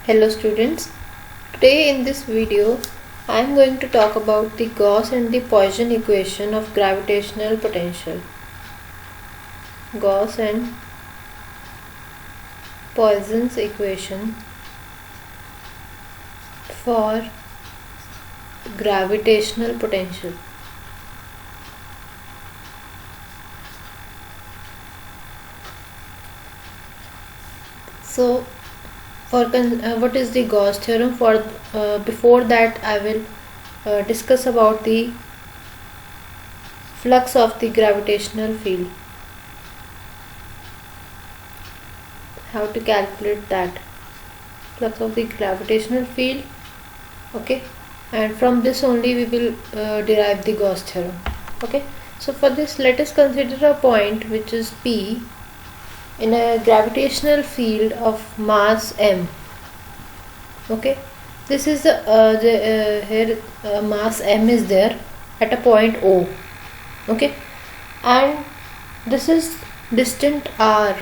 Hello students, today in this video I am going to talk about the Gauss and the Poisson equation of gravitational potential. Gauss and Poisson's equation for gravitational potential. So what is the Gauss theorem? Before that I will discuss about the flux of the gravitational field, how to calculate that flux of the gravitational field. Okay, and from this only we will derive the Gauss theorem. Okay, so for this let us consider a point which is P in a gravitational field of mass m. Okay, this is here mass m is there at a point O. Okay, and this is distant r.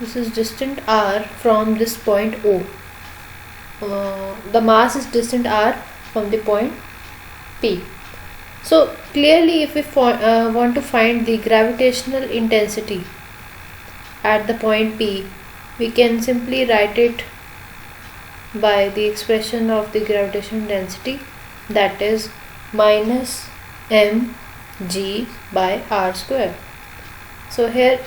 This is distant r from this point O. The mass is distant r from the point P. So clearly, if we want to find the gravitational intensity at the point P, we can simply write it by the expression of the gravitational density, that is minus mg by r square. So here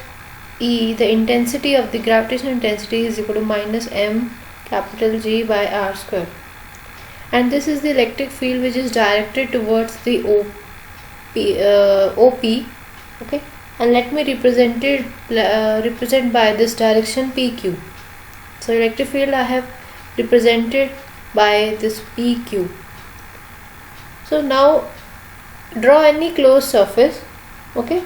E, the intensity of the gravitational intensity, is equal to minus m capital G by r square, and this is the electric field which is directed towards the OP. Okay, and let me represent by this direction PQ. So electric field I have represented by this PQ. So now draw any closed surface, okay,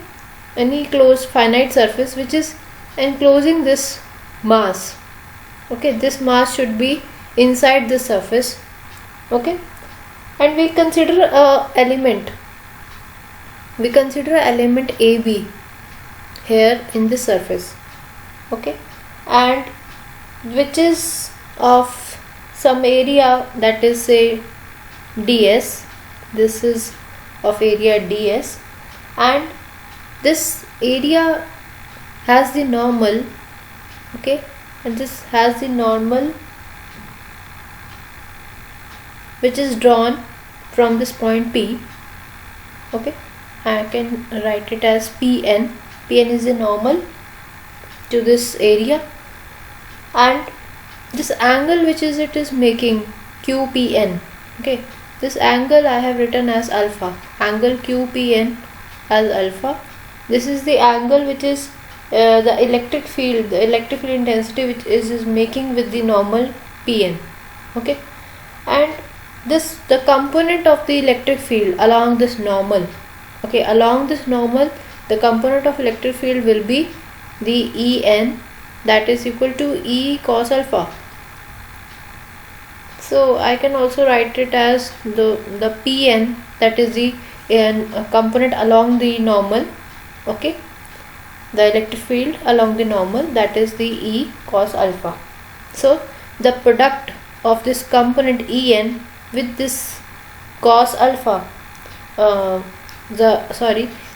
any closed finite surface which is enclosing this mass. Okay, this mass should be inside the surface. Okay, and we consider element AB here in the surface. Okay, and which is of some area, that is say ds. This is of area ds, and this area has the normal. Okay, and this has the normal which is drawn from this point P. Okay, I can write it as Pn. Pn is the normal to this area, and this angle which is it is making QPN. Okay, this angle I have written as alpha, angle QPN as alpha. This is the angle which is the electric field intensity which is making with the normal Pn. Okay, and this the component of the electric field along this normal. Okay, along this normal the component of electric field will be the En, that is equal to E cos alpha. So I can also write it as the Pn, that is the component along the normal. Okay, the electric field along the normal, that is the E cos alpha. So the product of this component En with this cos alpha,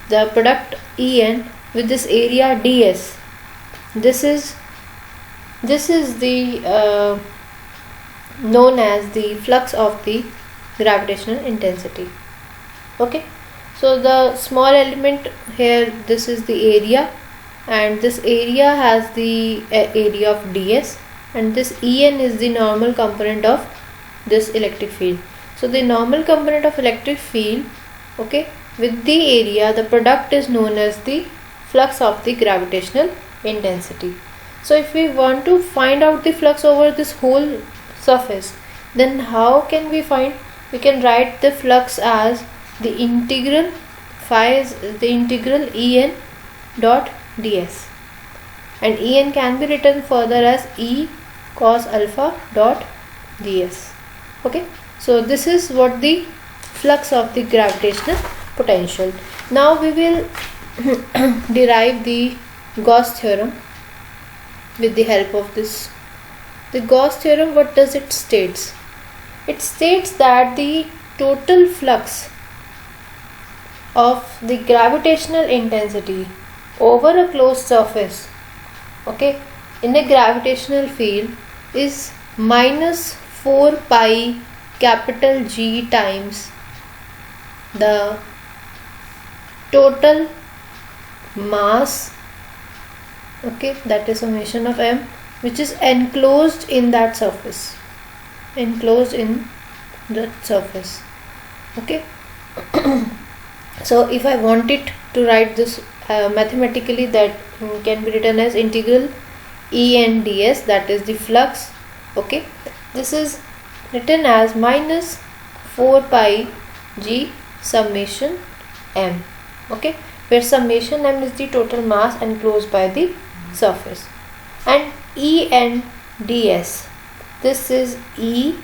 the product En with this area ds, this is the known as the flux of the gravitational intensity. Okay, so the small element here, this is the area, and this area has the area of ds, and this En is the normal component of this electric field. So the normal component of electric field, okay, with the area, the product is known as the flux of the gravitational intensity. So if we want to find out the flux over this whole surface, then how can we find? We can write the flux as the integral phi is the integral En dot ds, and En can be written further as E cos alpha dot ds. Okay, so this is what the flux of the gravitational potential. Now we will derive the Gauss theorem with the help of this the Gauss theorem, what does it states? It states that the total flux of the gravitational intensity over a closed surface, okay, in a gravitational field is minus 4 pi capital G times the total mass, okay, that is summation of m, which is enclosed in that surface, enclosed in that surface, okay. So if I want it to write this mathematically, that can be written as integral E n ds, that is the flux, okay. This is written as minus 4 pi G summation m, okay, where summation m is the total mass enclosed by the surface, and E n ds, this is E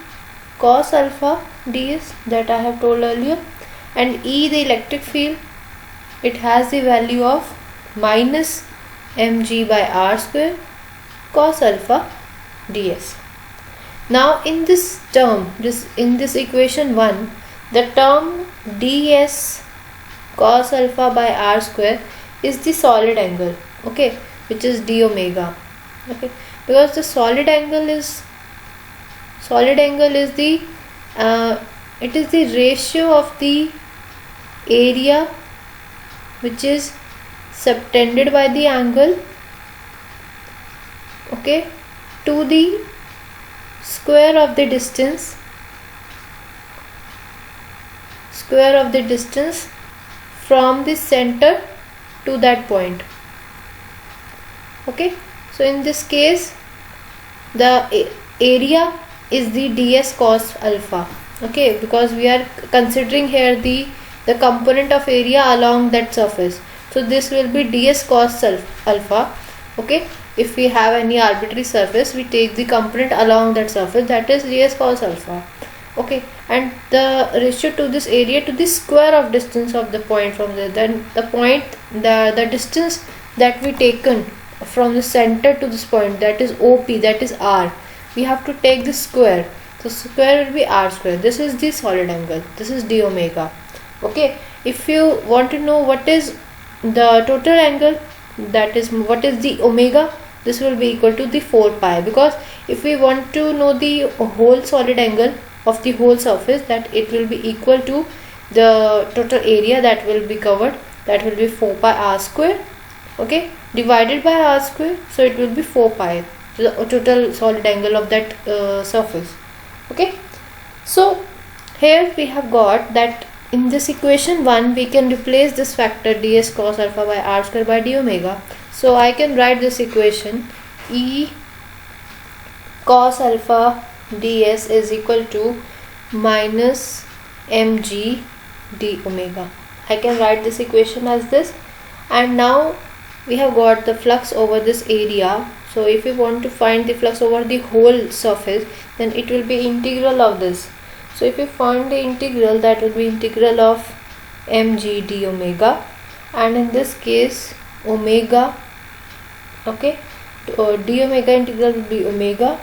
cos alpha ds that I have told earlier, and E, the electric field, it has the value of minus mg by r square cos alpha ds. Now in this term, in this equation 1, the term ds cos alpha by r square is the solid angle, okay, which is d omega, okay, because the solid angle is the it is the ratio of the area which is subtended by the angle, okay, to the square of the distance from the center to that point, okay. So in this case the area is the ds cos alpha, okay, because we are considering here the component of area along that surface. So this will be ds cos alpha, okay. If we have any arbitrary surface, we take the component along that surface, that is ds cos alpha, okay, and the ratio to this area to the square of distance of the point from there, then the point, the distance that we taken from the center to this point, that is OP, that is r, we have to take the square, so square will be r square. This is the solid angle, this is d omega, okay. If you want to know what is the total angle, that is what is the omega, this will be equal to the 4 pi, because if we want to know the whole solid angle of the whole surface, that it will be equal to the total area that will be covered, that will be 4 pi r square, okay, divided by r square, so it will be 4 pi, the total solid angle of that surface, okay. So here we have got that in this equation 1 we can replace this factor ds cos alpha by r square by d omega. So I can write this equation E cos alpha ds is equal to minus mg d omega. I can write this equation as this, and now we have got the flux over this area. So if we want to find the flux over the whole surface, then it will be integral of this. So if you find the integral, that will be integral of mg d omega, and in this case omega, okay, d omega integral will be omega,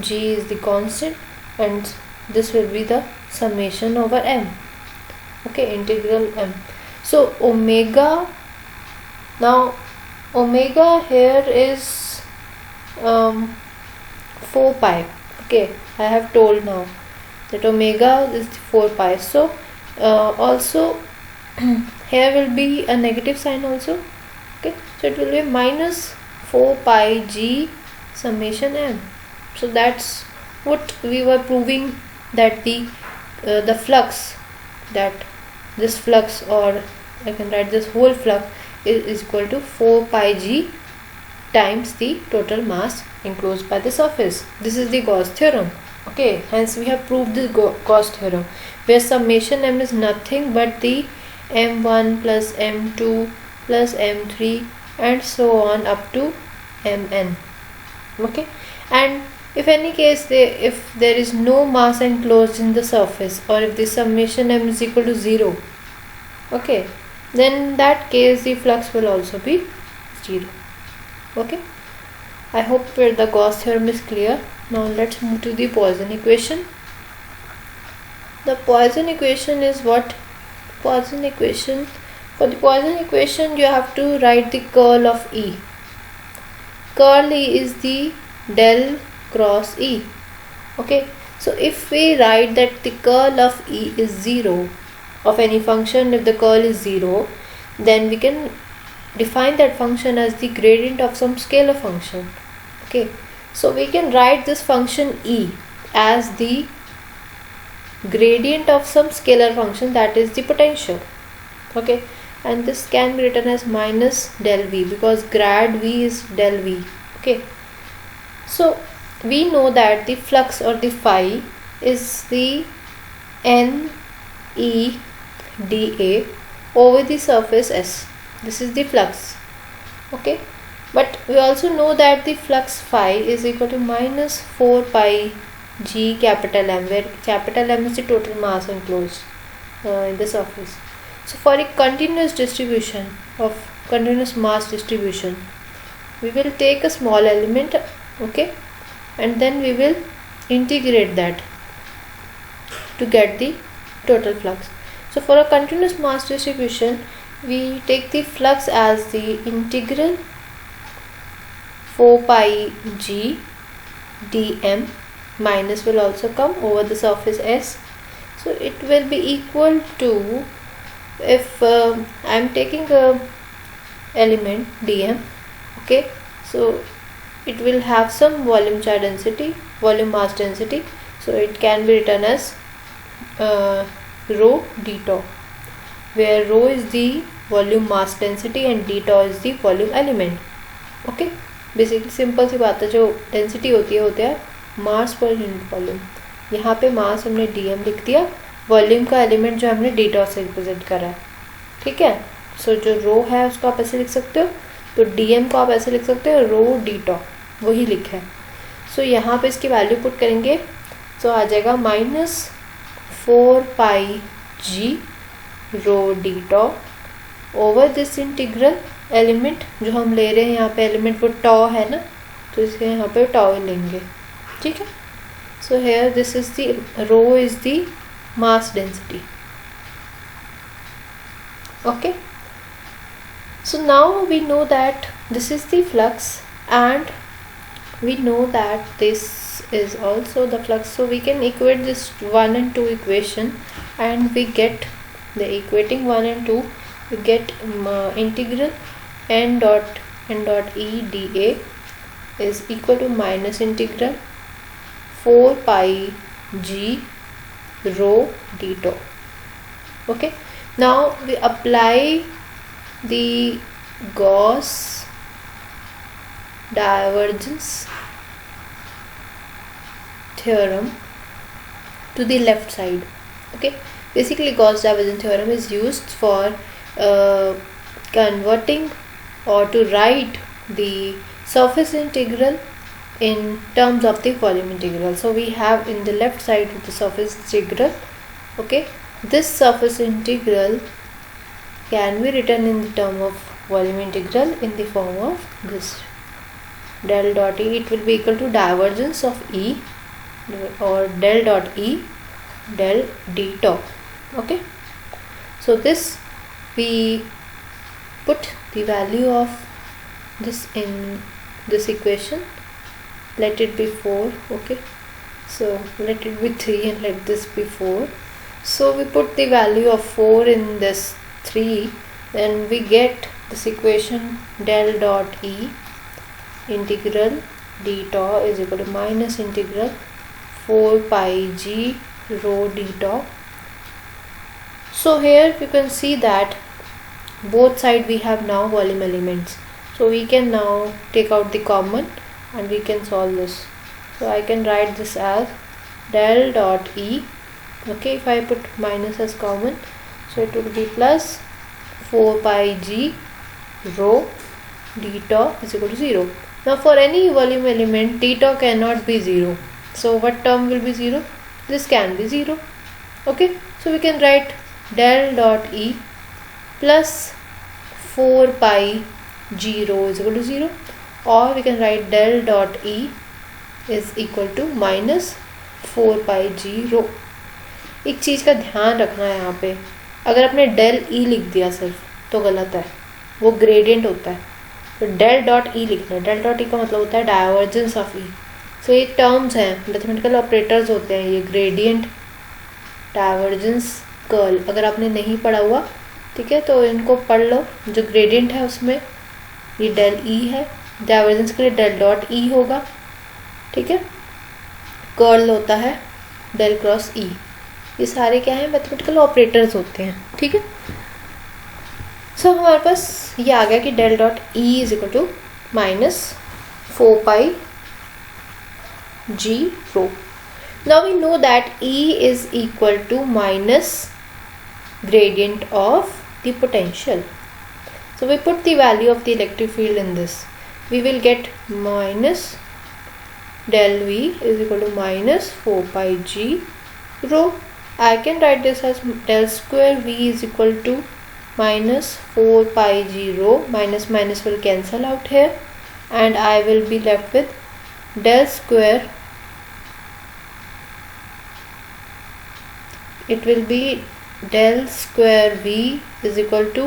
g is the constant, and this will be the summation over m, okay, integral m. So omega, now omega here is 4 pi, okay, I have told now that omega is 4 pi. So also here will be a negative sign also, okay, so it will be minus 4 pi g summation m. So that's what we were proving, that the flux, that this flux, or I can write this whole flux is equal to 4 pi g times the total mass enclosed by the surface. This is the Gauss theorem, okay. Hence we have proved the Gauss theorem, where summation m is nothing but the m1 plus m2 plus m3 and so on up to mn, okay. And if any case if there is no mass enclosed in the surface, or if the summation m is equal to 0, okay, then in that case the flux will also be 0, okay. I hope the Gauss theorem is clear. Now let's move to the Poisson equation. The Poisson equation is what? Poisson equation. For the Poisson equation, you have to write the curl of E. Curl E is the del cross E. Okay. So if we write that the curl of E is 0 of any function, if the curl is 0, then we can define that function as the gradient of some scalar function. Okay. So we can write this function E as the gradient of some scalar function, that is the potential. Okay, and this can be written as minus del V because grad V is del V. Okay, so we know that the flux or the phi is the N E dA over the surface S. This is the flux. Okay, but we also know that the flux phi is equal to minus 4 pi G capital M, where capital M is the total mass enclosed in the surface. So for a continuous mass distribution, we will take a small element, okay, and then we will integrate that to get the total flux. So for a continuous mass distribution, we take the flux as the integral 4 pi G dm, minus will also come over the surface S. So it will be equal to, if I am taking a element dm, okay, so it will have some volume mass density, so it can be written as rho d tau, where rho is the volume mass density and d tau is the volume element. Okay, basically सिंपल सी बात है, जो density होती है मास per unit volume. यहाँ पे मास हमने dm लिख दिया, वॉल्यूम का एलिमेंट जो हमने d tau से रिप्रेजेंट करा है. ठीक है, सो जो रो है उसको आप ऐसे लिख सकते हो, तो dm को आप ऐसे लिख सकते हो रो d tau, वही लिखा है. सो यहाँ पे इसकी वैल्यू पुट करेंगे तो आ जाएगा minus 4 pi g rho d tau over this integral element जो हम ले रहे हैं, यहाँ पे एलिमेंट वो टॉ है ना, तो इसके यहाँ पे टॉ लेंगे. ठीक है, so here this is the rho is the mass density. Okay, so now we know that this is the flux and we know that this is also the flux, so we can equate this 1 and 2 equation and we get the equating 1 and 2, we get integral n dot e dA is equal to minus integral 4 pi g rho d tau. Okay, now we apply the Gauss divergence theorem to the left side. Okay, basically Gauss divergence theorem is used for converting or to write the surface integral in terms of the volume integral. So we have in the left side of the surface integral. Okay, this surface integral can be written in the term of volume integral in the form of this del dot E. It will be equal to divergence of E or del dot E del d tau. Okay, so this we put the value of this in this equation. Let it be 4. Okay, so let it be 3 and let this be 4. So we put the value of 4 in this 3, then we get this equation del dot E integral d tau is equal to minus integral 4 pi g rho d tau. So here you can see that both side we have now volume elements, so we can now take out the common and we can solve this. So I can write this as del dot E. Okay, if I put minus as common, so it will be plus 4 pi g rho d tau is equal to 0. Now for any volume element d tau cannot be 0, so what term will be 0? This can be 0. Okay, so we can write del dot E plus 4 pi g rho is equal to 0, or we can write del dot E is equal to minus 4 pi g rho. एक चीज़ का ध्यान रखना है यहाँ पे, अगर आपने del E लिख दिया सिर्फ तो गलत है, वो ग्रेडियंट होता है. तो डेल डॉट ई लिखना है. डेल डॉट ई का मतलब होता है डाइवर्जेंस ऑफ ई. सो ये टर्म्स हैं, मैथमेटिकल ऑपरेटर्स होते हैं ये, ग्रेडियंट, डाइवर्जेंस, कर्ल. अगर आपने नहीं पढ़ा हुआ, ठीक है, तो इनको पढ़ लो. जो ग्रेडियंट है उसमें ये डेल ई है, डाइवर्जेंस के लिए डेल डॉट ई होगा, ठीक है. कर्ल होता है डेल क्रॉस ई. ये सारे क्या हैं, मैथमेटिकल ऑपरेटर्स होते हैं, ठीक है. सो हमारे पास ये आ गया कि del dot E is equal to minus 4 pi G rho. Now we know that E is equal to minus gradient of the potential. So we put the value of the electric field in this. We will get minus del V is equal to minus 4 pi g rho. I can write this as del square V is equal to minus 4 pi g rho. Minus minus will cancel out here and I will be left with del square. It will be del square V is equal to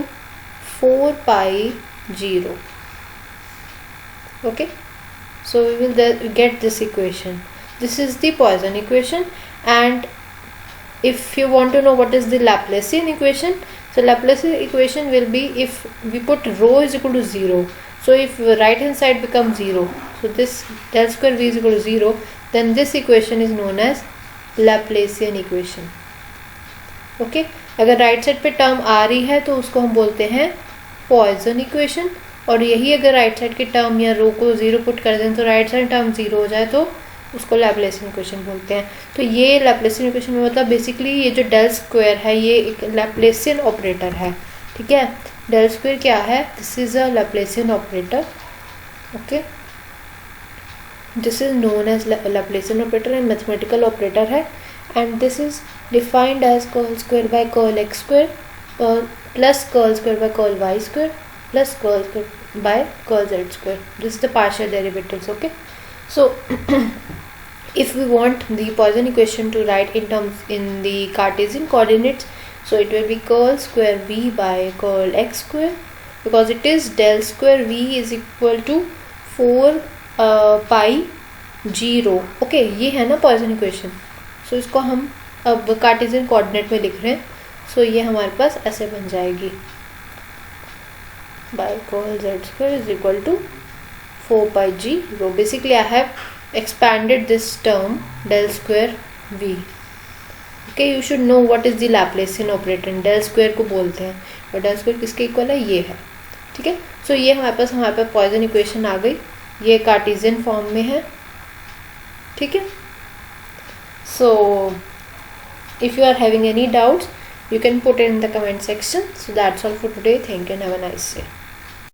4 pi g rho. Okay, so we will get this equation. This is the Poisson equation, and if you want to know what is the Laplacian equation, so Laplacian equation will be if we put rho is equal to 0. So if right hand side becomes 0, so this del square V is equal to 0, then this equation is known as Laplacian equation. Okay, अगर right side पे term आ रही है तो उसको हम बोलते हैं Poisson equation, और यही अगर राइट साइड की टर्म या रो को 0 पुट कर दें तो राइट साइड टर्म 0 हो जाए तो उसको लैप्लेसियन इक्वेशन बोलते हैं. तो ये लैप्लेसियन इक्वेशन में मतलब बेसिकली ये जो डेल स्क्वायर है ये एक लैप्लेसियन ऑपरेटर है, ठीक है. डेल स्क्वायर क्या है, this is a Laplacian operator. Okay, this is known as Laplacian operator and mathematical operator है, and this is defined as curl square by curl x square plus curl square by curl y square plus curl square by curl z square. This is the partial derivatives. Okay, so if we want the Poisson equation to write in terms in the Cartesian coordinates, so it will be curl square v by curl x square, because it is del square v is equal to 4 pi g rho. Okay, ये है ना Poisson equation. सो इसको हम अब Cartesian coordinate में लिख रहे हैं. सो ये हमारे पास ऐसे बन जाएगी, by curl z square is equal to 4 pi G rho. Basically I have expanded this term del square v. Okay, you should know what is the Laplacian operator. Del square को बोलते हैं, और डेल स्क्वायर किसके equal है, ये है, ठीक है. सो ये हमारे पास पॉइसन इक्वेशन आ गई, ये कार्टेशियन फॉर्म में है, ठीक है. So if you are having any doubts, you can put it in the comment section. So that's all for today. Thank you and have a nice day.